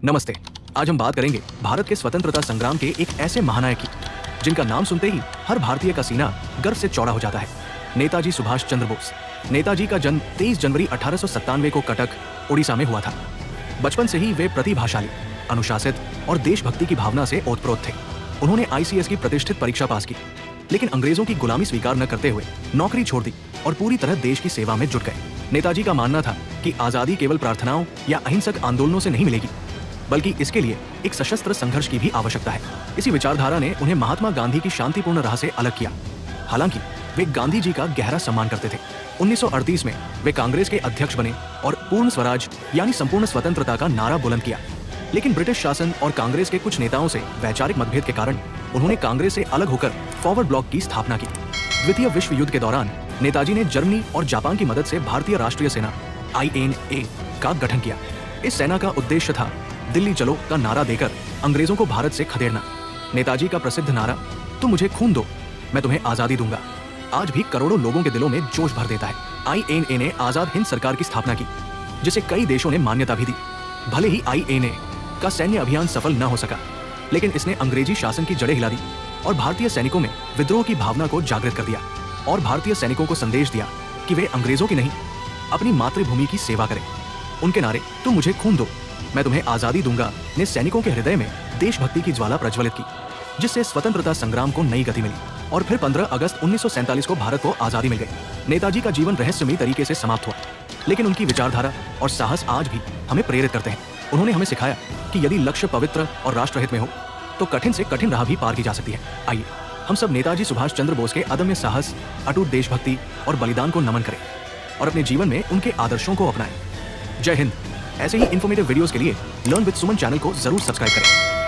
नमस्ते। आज हम बात करेंगे भारत के स्वतंत्रता संग्राम के एक ऐसे महानायक की जिनका नाम सुनते ही हर भारतीय का सीना गर्व से चौड़ा हो जाता है। नेताजी सुभाष चंद्र बोस। नेताजी का जन्म 23 जनवरी 1897 को कटक, उड़ीसा में हुआ था। बचपन से ही वे प्रतिभाशाली, अनुशासित और देशभक्ति की भावना से ओतप्रोत थे। उन्होंने ICS की प्रतिष्ठित परीक्षा पास की, लेकिन अंग्रेजों की गुलामी स्वीकार न करते हुए नौकरी छोड़ दी और पूरी तरह देश की सेवा में जुट गए। नेताजी का मानना था कि आजादी केवल प्रार्थनाओं या अहिंसक आंदोलनों से नहीं मिलेगी, बल्कि इसके लिए एक सशस्त्र संघर्ष की भी आवश्यकता है। इसी विचारधारा ने उन्हें महात्मा गांधी की शांतिपूर्ण राह से अलग किया। हालांकि वे गांधी जी का गहरा सम्मान करते थे। 1938 में वे कांग्रेस के अध्यक्ष बने और पूर्ण स्वराज यानी संपूर्ण स्वतंत्रता का नारा बुलंद किया। लेकिन ब्रिटिश शासन और कांग्रेस के कुछ नेताओं से वैचारिक मतभेद के कारण उन्होंने कांग्रेस से अलग होकर फॉरवर्ड ब्लॉक की स्थापना की। द्वितीय विश्व युद्ध के दौरान नेताजी ने जर्मनी और जापान की मदद से भारतीय राष्ट्रीय सेना INA का गठन किया। इस सेना का उद्देश्य था दिल्ली चलो का नारा देकर अंग्रेजों को भारत से खदेड़ना। नेताजी का प्रसिद्ध नारा तुम मुझे खून दो, मैं तुम्हें आजादी दूंगा, आज भी करोड़ों लोगों के दिलों में जोश भर देता है। INA ने आजाद हिंद सरकार की स्थापना की, जिसे कई देशों ने मान्यता भी दी। भले ही INA का सैन्य अभियान सफल न हो सका, लेकिन इसने अंग्रेजी शासन की जड़ें हिला दी और भारतीय सैनिकों में विद्रोह की भावना को जागृत कर दिया और भारतीय सैनिकों को संदेश दिया कि वे अंग्रेजों की नहीं, अपनी मातृभूमि की सेवा करें। उनके नारे तुम मुझे खून दो, मैं तुम्हें आजादी दूंगा ने सैनिकों के हृदय में देशभक्ति की ज्वाला प्रज्वलित की, जिससे स्वतंत्रता संग्राम को नई गति मिली और फिर 15 अगस्त 1947 को भारत को आजादी मिल गई। नेताजी का जीवन रहस्यमयी तरीके से समाप्त हुआ, लेकिन उनकी विचारधारा और साहस आज भी हमें प्रेरित करते हैं। उन्होंने हमें सिखाया कि यदि लक्ष्य पवित्र और राष्ट्रहित में हो तो कठिन से कठिन राह भी पार की जा सकती है। आइए हम सब नेताजी सुभाष चंद्र बोस के अदम्य साहस, अटूट देशभक्ति और बलिदान को नमन करें और अपने जीवन में उनके आदर्शों को अपनाएं। जय हिंद। ऐसे ही इन्फॉर्मेटिव वीडियोस के लिए लर्न विद सुमन चैनल को जरूर सब्सक्राइब करें।